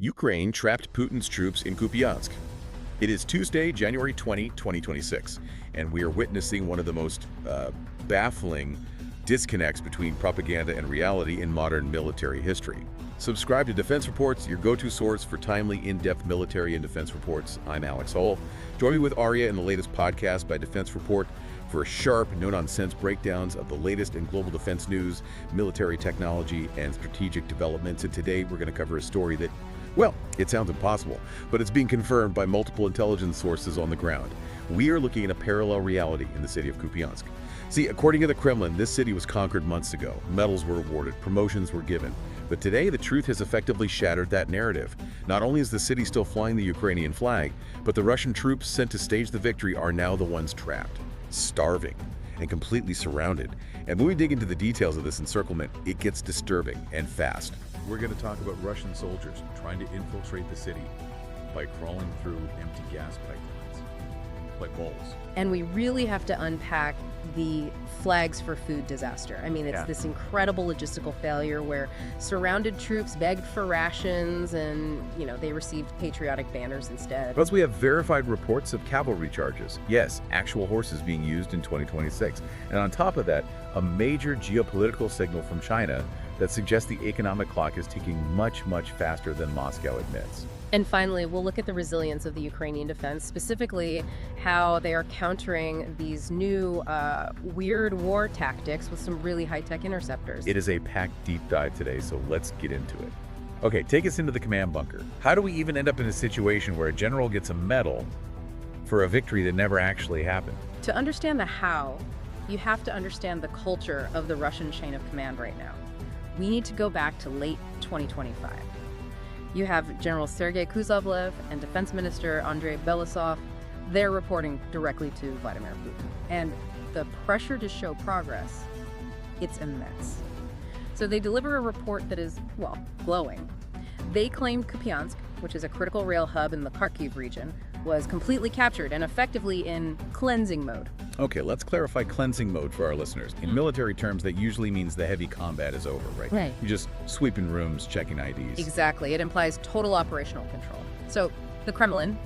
Ukraine trapped Putin's troops in Kupiansk. It is Tuesday, January 20, 2026, and we are witnessing one of the most baffling disconnects between propaganda and reality in modern military history. Subscribe to Defense Reports, your go-to source for timely, in-depth military and defense reports. I'm Alex Hull. Join me with Arya in the latest podcast by Defense Report for sharp, no-nonsense breakdowns of the latest in global defense news, military technology, and strategic developments. And today we're going to cover a story that, well, it sounds impossible, but it's being confirmed by multiple intelligence sources on the ground. We are looking at a parallel reality in the city of Kupiansk. See, according to the Kremlin, this city was conquered months ago. Medals were awarded, promotions were given. But today, the truth has effectively shattered that narrative. Not only is the city still flying the Ukrainian flag, but the Russian troops sent to stage the victory are now the ones trapped, starving, and completely surrounded. And when we dig into the details of this encirclement, it gets disturbing and fast. We're going to talk about Russian soldiers trying to infiltrate the city by crawling through empty gas pipelines, like moles. And we really have to unpack the flags for food disaster. I mean, it's this incredible logistical failure where surrounded troops begged for rations and, they received patriotic banners instead. Plus, we have verified reports of cavalry charges. Yes, actual horses being used in 2026. And on top of that, a major geopolitical signal from China that suggests the economic clock is ticking much, much faster than Moscow admits. And finally, we'll look at the resilience of the Ukrainian defense, specifically how they are countering these new weird war tactics with some really high-tech interceptors. It is a packed deep dive today, so let's get into it. Okay, take us into the command bunker. How do we even end up in a situation where a general gets a medal for a victory that never actually happened? To understand the how, you have to understand the culture of the Russian chain of command right now. We need to go back to late 2025. You have General Sergei Kuzovlev and Defense Minister Andrei Belousov. They're reporting directly to Vladimir Putin. And the pressure to show progress, it's immense. So they deliver a report that is, well, glowing. They claimed Kupiansk, which is a critical rail hub in the Kharkiv region, was completely captured and effectively in cleansing mode. Okay, let's clarify cleansing mode for our listeners. In military terms, that usually means the heavy combat is over, right? Right. You're just sweeping rooms, checking IDs. Exactly. It implies total operational control. So the Kremlin,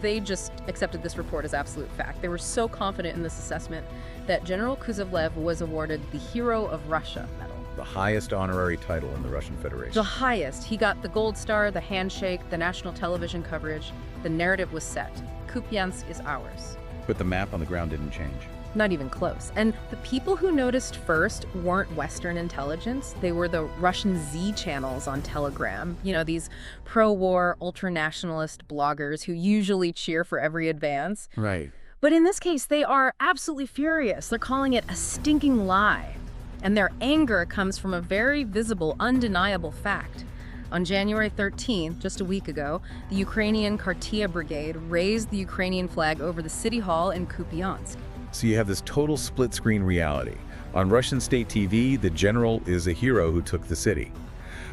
they just accepted this report as absolute fact. They were so confident in this assessment that General Kuzovlev was awarded the Hero of Russia medal. The highest honorary title in the Russian Federation. The highest. He got the Gold Star, the handshake, the national television coverage. The narrative was set. Kupiansk is ours. But the map on the ground didn't change. Not even close. And the people who noticed first weren't Western intelligence. They were the Russian Z channels on Telegram. These pro-war, ultra-nationalist bloggers who usually cheer for every advance. Right. But in this case, they are absolutely furious. They're calling it a stinking lie. And their anger comes from a very visible, undeniable fact. On January 13th, just a week ago, the Ukrainian Kartia Brigade raised the Ukrainian flag over the city hall in Kupiansk. So you have this total split-screen reality. On Russian state TV, the general is a hero who took the city.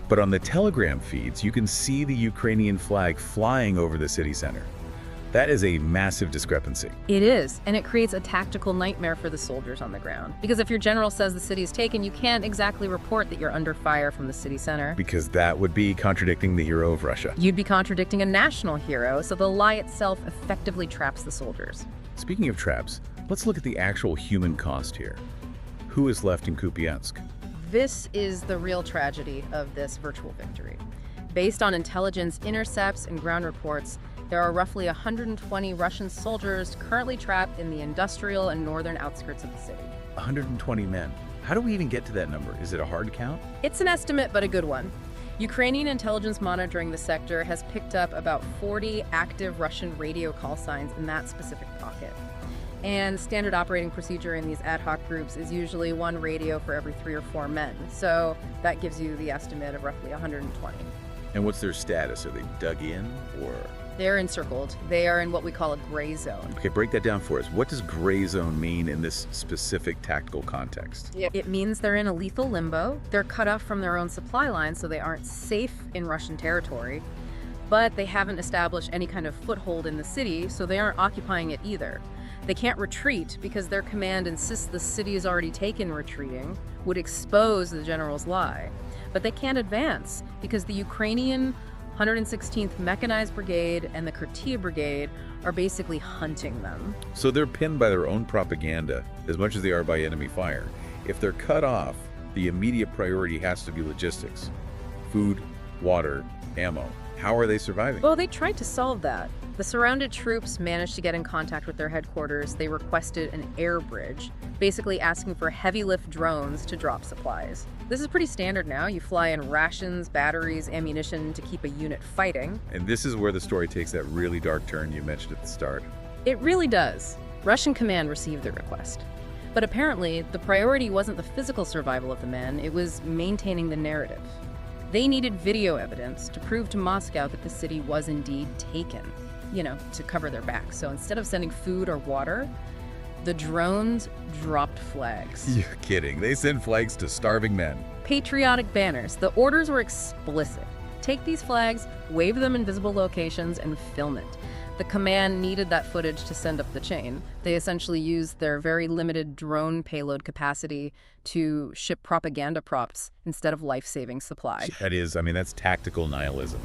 But on the Telegram feeds, you can see the Ukrainian flag flying over the city center. That is a massive discrepancy. It is, and it creates a tactical nightmare for the soldiers on the ground. Because if your general says the city is taken, you can't exactly report that you're under fire from the city center. Because that would be contradicting the hero of Russia. You'd be contradicting a national hero, so the lie itself effectively traps the soldiers. Speaking of traps, let's look at the actual human cost here. Who is left in Kupiansk? This is the real tragedy of this virtual victory. Based on intelligence intercepts and ground reports, there are roughly 120 Russian soldiers currently trapped in the industrial and northern outskirts of the city. 120 men. How do we even get to that number? Is it a hard count? It's an estimate, but a good one. Ukrainian intelligence monitoring the sector has picked up about 40 active Russian radio call signs in that specific pocket. And standard operating procedure in these ad hoc groups is usually one radio for every 3 or 4 men. So that gives you the estimate of roughly 120. And what's their status? Are they dug in or? They're encircled. They are in what we call a gray zone. Okay, break that down for us. What does gray zone mean in this specific tactical context? It means they're in a lethal limbo. They're cut off from their own supply line, so they aren't safe in Russian territory. But they haven't established any kind of foothold in the city, so they aren't occupying it either. They can't retreat because their command insists the city is already taken. Retreating would expose the general's lie. But they can't advance because the Ukrainian 116th Mechanized Brigade and the Kurtia Brigade are basically hunting them. So they're pinned by their own propaganda as much as they are by enemy fire. If they're cut off, the immediate priority has to be logistics. Food, water, ammo. How are they surviving? Well, they tried to solve that. The surrounded troops managed to get in contact with their headquarters. They requested an air bridge, basically asking for heavy lift drones to drop supplies. This is pretty standard now. You fly in rations, batteries, ammunition to keep a unit fighting. And this is where the story takes that really dark turn you mentioned at the start. It really does. Russian command received the request. But apparently, the priority wasn't the physical survival of the men, it was maintaining the narrative. They needed video evidence to prove to Moscow that the city was indeed taken, to cover their backs. So instead of sending food or water, the drones dropped flags. You're kidding. They send flags to starving men. Patriotic banners. The orders were explicit. Take these flags, wave them in visible locations, and film it. The command needed that footage to send up the chain. They essentially used their very limited drone payload capacity to ship propaganda props instead of life-saving supply. That's tactical nihilism.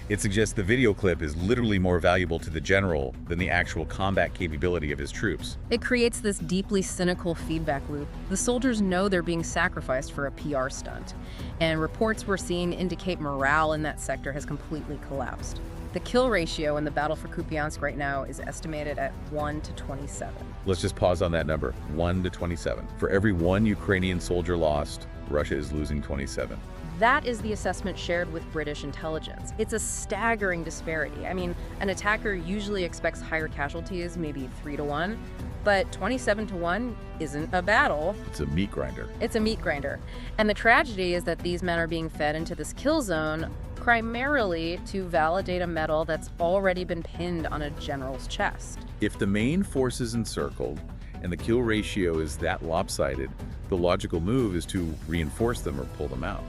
It suggests the video clip is literally more valuable to the general than the actual combat capability of his troops. It creates this deeply cynical feedback loop. The soldiers know they're being sacrificed for a PR stunt, and reports we're seeing indicate morale in that sector has completely collapsed. The kill ratio in the battle for Kupiansk right now is estimated at 1 to 27. Let's just pause on that number, 1 to 27. For every one Ukrainian soldier lost, Russia is losing 27. That is the assessment shared with British intelligence. It's a staggering disparity. An attacker usually expects higher casualties, maybe 3 to 1, but 27 to 1 isn't a battle. It's a meat grinder. It's a meat grinder. And the tragedy is that these men are being fed into this kill zone primarily to validate a medal that's already been pinned on a general's chest. If the main force is encircled and the kill ratio is that lopsided, the logical move is to reinforce them or pull them out.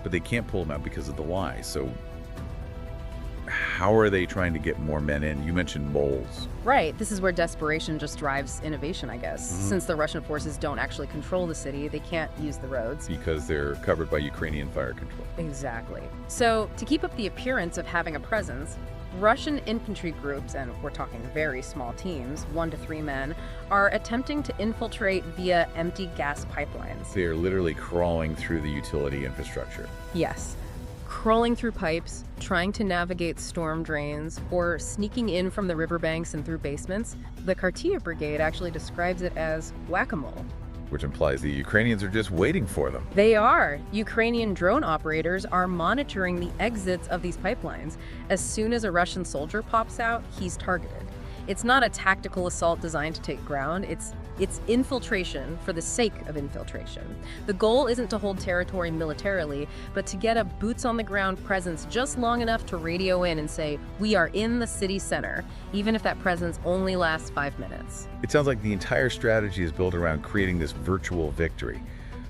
But they can't pull them out because of the lie. So how are they trying to get more men in? You mentioned moles. Right. This is where desperation just drives innovation, I guess. Since the Russian forces don't actually control the city, they can't use the roads. Because they're covered by Ukrainian fire control. Exactly. So to keep up the appearance of having a presence, Russian infantry groups, and we're talking very small teams, 1 to 3 men, are attempting to infiltrate via empty gas pipelines. They are literally crawling through the utility infrastructure. Yes. Crawling through pipes, trying to navigate storm drains, or sneaking in from the riverbanks and through basements. The Kurtia Brigade actually describes it as whack-a-mole. Which implies the Ukrainians are just waiting for them. They are. Ukrainian drone operators are monitoring the exits of these pipelines. As soon as a Russian soldier pops out, he's targeted. It's not a tactical assault designed to take ground. It's infiltration for the sake of infiltration. The goal isn't to hold territory militarily, but to get a boots-on-the-ground presence just long enough to radio in and say, "We are in the city center," even if that presence only lasts 5 minutes. It sounds like the entire strategy is built around creating this virtual victory.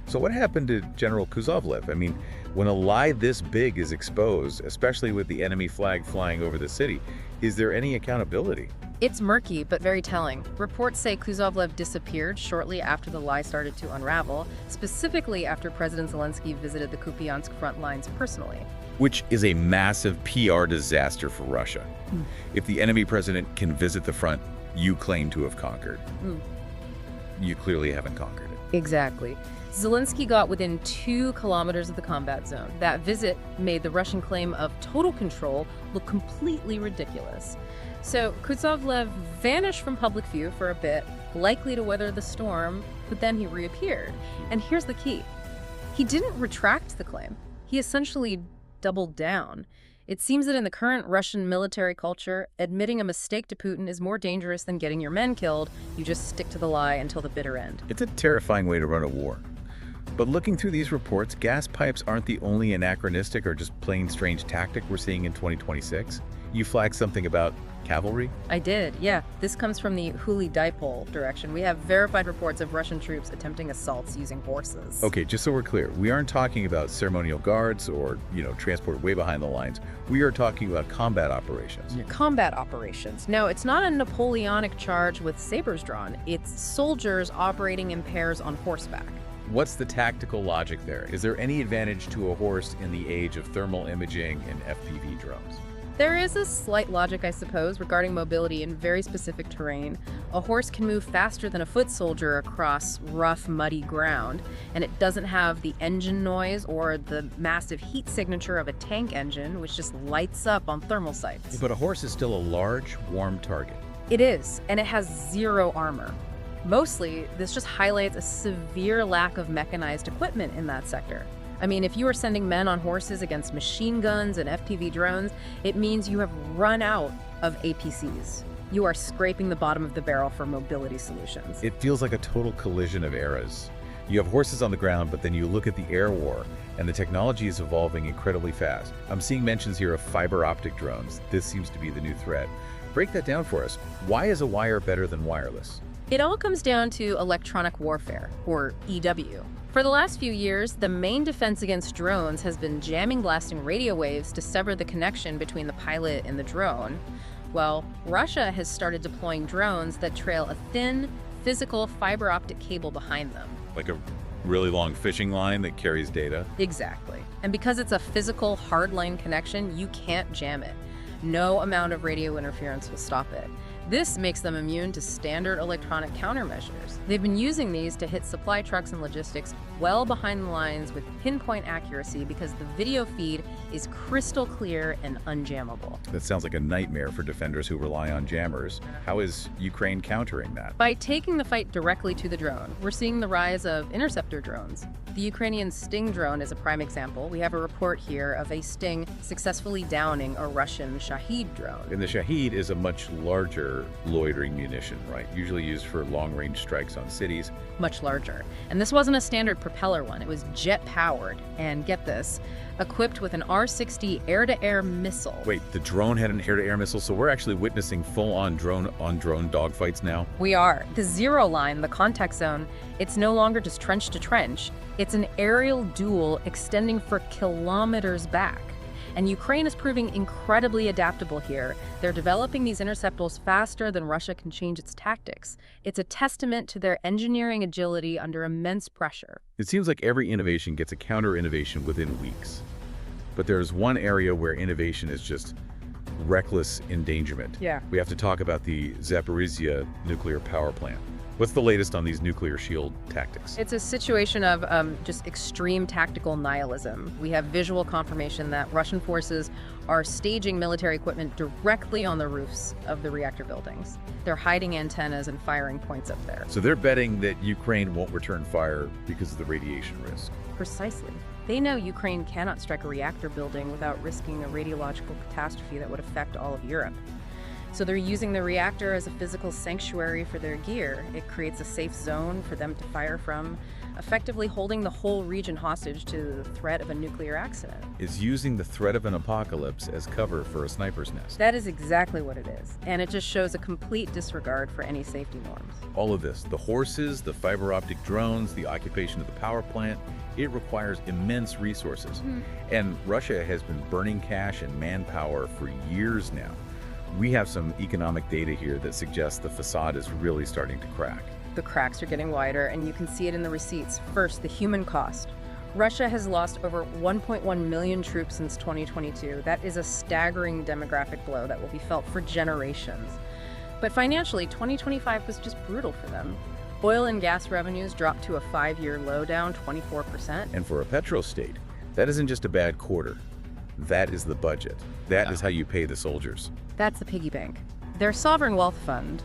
So what happened to General Kuzovlev? When a lie this big is exposed, especially with the enemy flag flying over the city, is there any accountability? It's murky, but very telling. Reports say Kuzovlev disappeared shortly after the lie started to unravel, specifically after President Zelensky visited the Kupiansk front lines personally. Which is a massive PR disaster for Russia. If the enemy president can visit the front you claim to have conquered, you clearly haven't conquered it. Exactly. Zelensky got within 2 kilometers of the combat zone. That visit made the Russian claim of total control look completely ridiculous. So Kuzovlev vanished from public view for a bit, likely to weather the storm, but then he reappeared. And here's the key. He didn't retract the claim. He essentially doubled down. It seems that in the current Russian military culture, admitting a mistake to Putin is more dangerous than getting your men killed. You just stick to the lie until the bitter end. It's a terrifying way to run a war. But looking through these reports, gas pipes aren't the only anachronistic or just plain strange tactic we're seeing in 2026. You flagged something about cavalry? I did, yeah. This comes from the Huli Dipole direction. We have verified reports of Russian troops attempting assaults using horses. Okay, just so we're clear, we aren't talking about ceremonial guards or, transport way behind the lines. We are talking about combat operations. Combat operations. No, it's not a Napoleonic charge with sabers drawn. It's soldiers operating in pairs on horseback. What's the tactical logic there? Is there any advantage to a horse in the age of thermal imaging and FPV drones? There is a slight logic, I suppose, regarding mobility in very specific terrain. A horse can move faster than a foot soldier across rough, muddy ground, and it doesn't have the engine noise or the massive heat signature of a tank engine, which just lights up on thermal sights. But a horse is still a large, warm target. It is, and it has zero armor. Mostly, this just highlights a severe lack of mechanized equipment in that sector. I mean, if you are sending men on horses against machine guns and FPV drones, it means you have run out of APCs. You are scraping the bottom of the barrel for mobility solutions. It feels like a total collision of eras. You have horses on the ground, but then you look at the air war, and the technology is evolving incredibly fast. I'm seeing mentions here of fiber optic drones. This seems to be the new threat. Break that down for us. Why is a wire better than wireless? It all comes down to electronic warfare, or EW. For the last few years, the main defense against drones has been jamming blasting radio waves to sever the connection between the pilot and the drone. Well, Russia has started deploying drones that trail a thin, physical fiber optic cable behind them. Like a really long fishing line that carries data? Exactly. And because it's a physical hardline connection, you can't jam it. No amount of radio interference will stop it. This makes them immune to standard electronic countermeasures. They've been using these to hit supply trucks and logistics well behind the lines with pinpoint accuracy because the video feed is crystal clear and unjammable. That sounds like a nightmare for defenders who rely on jammers. How is Ukraine countering that? By taking the fight directly to the drone, we're seeing the rise of interceptor drones. The Ukrainian Sting drone is a prime example. We have a report here of a Sting successfully downing a Russian Shahed drone. And the Shahed is a much larger loitering munition, right? Usually used for long-range strikes on cities. Much larger. And this wasn't a standard propeller one. It was jet-powered. And get this, equipped with an R-60 air-to-air missile. Wait, the drone had an air-to-air missile, so we're actually witnessing full-on drone-on-drone dogfights now? We are. The zero line, the contact zone, it's no longer just trench to trench. It's an aerial duel extending for kilometers back. And Ukraine is proving incredibly adaptable here. They're developing these interceptors faster than Russia can change its tactics. It's a testament to their engineering agility under immense pressure. It seems like every innovation gets a counter-innovation within weeks. But there's one area where innovation is just reckless endangerment. Yeah. We have to talk about the Zaporizhzhia nuclear power plant. What's the latest on these nuclear shield tactics? It's a situation of just extreme tactical nihilism. We have visual confirmation that Russian forces are staging military equipment directly on the roofs of the reactor buildings. They're hiding antennas and firing points up there. So they're betting that Ukraine won't return fire because of the radiation risk. Precisely. They know Ukraine cannot strike a reactor building without risking a radiological catastrophe that would affect all of Europe. So they're using the reactor as a physical sanctuary for their gear. It creates a safe zone for them to fire from, effectively holding the whole region hostage to the threat of a nuclear accident. Is using the threat of an apocalypse as cover for a sniper's nest. That is exactly what it is. And it just shows a complete disregard for any safety norms. All of this, the horses, the fiber optic drones, the occupation of the power plant, it requires immense resources. And Russia has been burning cash and manpower for years now. We have some economic data here that suggests the facade is really starting to crack. The cracks are getting wider, and you can see it in the receipts. First, the human cost. Russia has lost over 1.1 million troops since 2022. That is a staggering demographic blow that will be felt for generations. But financially, 2025 was just brutal for them. Oil and gas revenues dropped to a 5-year low, down 24%. And for a petrostate, that isn't just a bad quarter. That is the budget. That is how you pay the soldiers. That's the piggy bank. Their sovereign wealth fund,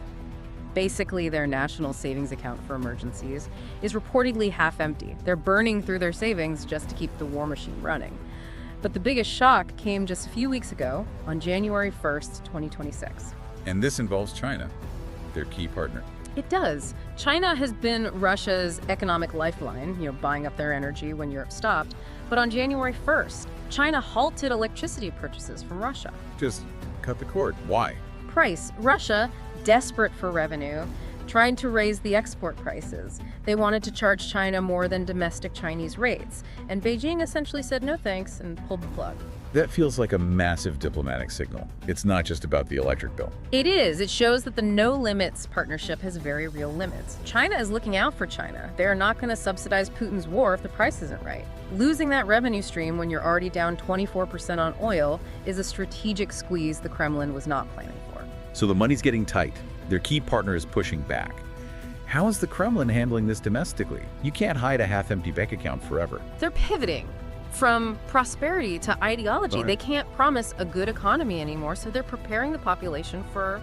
basically their national savings account for emergencies, is reportedly half empty. They're burning through their savings just to keep the war machine running. But the biggest shock came just a few weeks ago, on January 1st, 2026. And this involves China, their key partner. It does. China has been Russia's economic lifeline, buying up their energy when Europe stopped. But on January 1st, China halted electricity purchases from Russia. Just cut the cord. Why? Price. Russia, desperate for revenue, tried to raise the export prices. They wanted to charge China more than domestic Chinese rates. And Beijing essentially said no thanks and pulled the plug. That feels like a massive diplomatic signal. It's not just about the electric bill. It is. It shows that the no limits partnership has very real limits. China is looking out for China. They are not going to subsidize Putin's war if the price isn't right. Losing that revenue stream when you're already down 24% on oil is a strategic squeeze the Kremlin was not planning for. So the money's getting tight. Their key partner is pushing back. How is the Kremlin handling this domestically? You can't hide a half-empty bank account forever. They're pivoting from prosperity to ideology. They can't promise a good economy anymore, so they're preparing the population for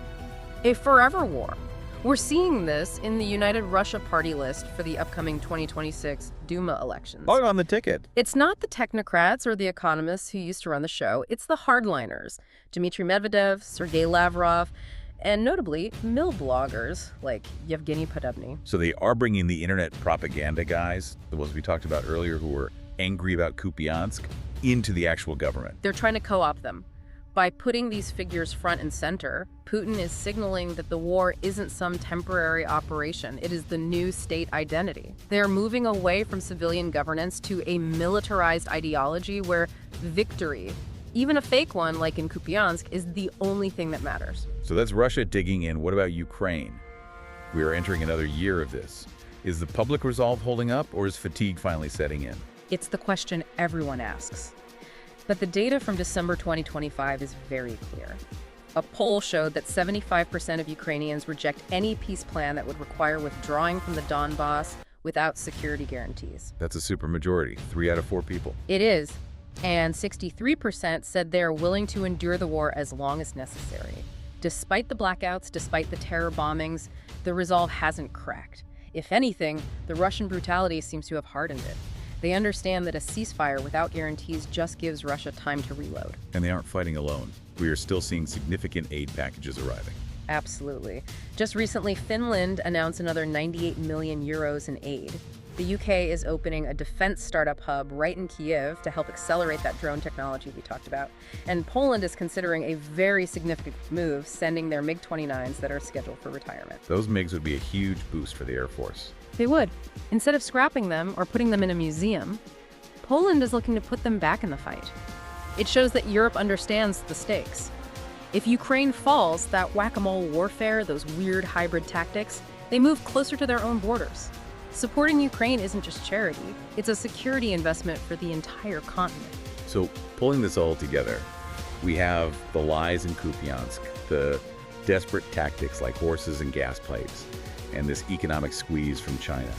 a forever war. We're seeing this in the United Russia party list for the upcoming 2026 Duma elections. Oh, on the ticket. It's not the technocrats or the economists who used to run the show. It's the hardliners, Dmitry Medvedev, Sergei Lavrov, and notably, mill bloggers like Yevgeny Podobny. So they are bringing the internet propaganda guys, the ones we talked about earlier who were angry about Kupiansk, into the actual government. They're trying to co-opt them. By putting these figures front and center, Putin is signaling that the war isn't some temporary operation. It is the new state identity. They're moving away from civilian governance to a militarized ideology where victory, even a fake one like in Kupiansk, is the only thing that matters. So that's Russia digging in. What about Ukraine? We are entering another year of this. Is the public resolve holding up, or is fatigue finally setting in? It's the question everyone asks. But the data from December 2025 is very clear. A poll showed that 75% of Ukrainians reject any peace plan that would require withdrawing from the Donbass without security guarantees. That's a supermajority, 3 out of 4 people. It is. And 63% said they're willing to endure the war as long as necessary. Despite the blackouts, despite the terror bombings, the resolve hasn't cracked. If anything, the Russian brutality seems to have hardened it. They understand that a ceasefire without guarantees just gives Russia time to reload. And they aren't fighting alone. We are still seeing significant aid packages arriving. Absolutely. Just recently, Finland announced another 98 million euros in aid. The UK is opening a defense startup hub right in Kyiv to help accelerate that drone technology we talked about. And Poland is considering a very significant move, sending their MiG-29s that are scheduled for retirement. Those MiGs would be a huge boost for the Air Force. They would. Instead of scrapping them or putting them in a museum, Poland is looking to put them back in the fight. It shows that Europe understands the stakes. If Ukraine falls, that whack-a-mole warfare, those weird hybrid tactics, they move closer to their own borders. Supporting Ukraine isn't just charity, it's a security investment for the entire continent. So, pulling this all together, we have the lies in Kupiansk, the desperate tactics like horses and gas pipes, and this economic squeeze from China.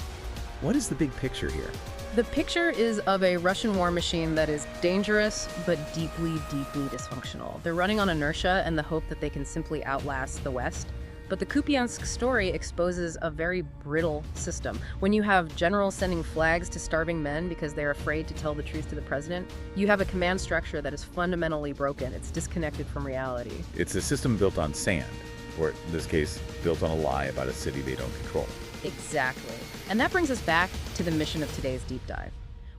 What is the big picture here? The picture is of a Russian war machine that is dangerous, but deeply, deeply dysfunctional. They're running on inertia and the hope that they can simply outlast the West. But the Kupiansk story exposes a very brittle system. When you have generals sending flags to starving men because they're afraid to tell the truth to the president, you have a command structure that is fundamentally broken. It's disconnected from reality. It's a system built on sand, or in this case, built on a lie about a city they don't control. Exactly. And that brings us back to the mission of today's deep dive.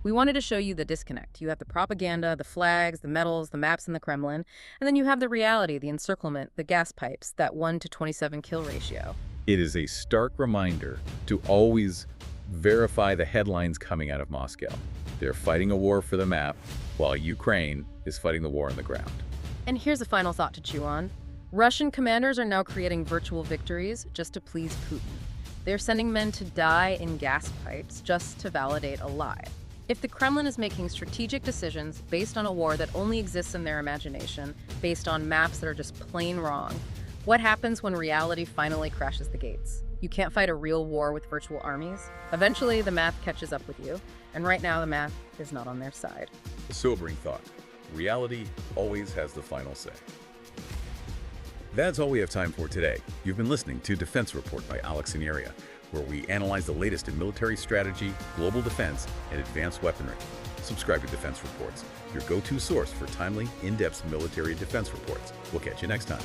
We wanted to show you the disconnect. You have the propaganda, the flags, the medals, the maps in the Kremlin, and then you have the reality, the encirclement, the gas pipes, that 1-to-27 kill ratio. It is a stark reminder to always verify the headlines coming out of Moscow. They're fighting a war for the map, while Ukraine is fighting the war on the ground. And here's a final thought to chew on. Russian commanders are now creating virtual victories just to please Putin. They're sending men to die in gas pipes just to validate a lie. If the Kremlin is making strategic decisions based on a war that only exists in their imagination, based on maps that are just plain wrong, what happens when reality finally crashes the gates? You can't fight a real war with virtual armies. Eventually, the math catches up with you, and right now the math is not on their side. A sobering thought. Reality always has the final say. That's all we have time for today. You've been listening to Defense Report by Alex Signeria, where we analyze the latest in military strategy, global defense, and advanced weaponry. Subscribe to Defense Reports, your go-to source for timely, in-depth military defense reports. We'll catch you next time.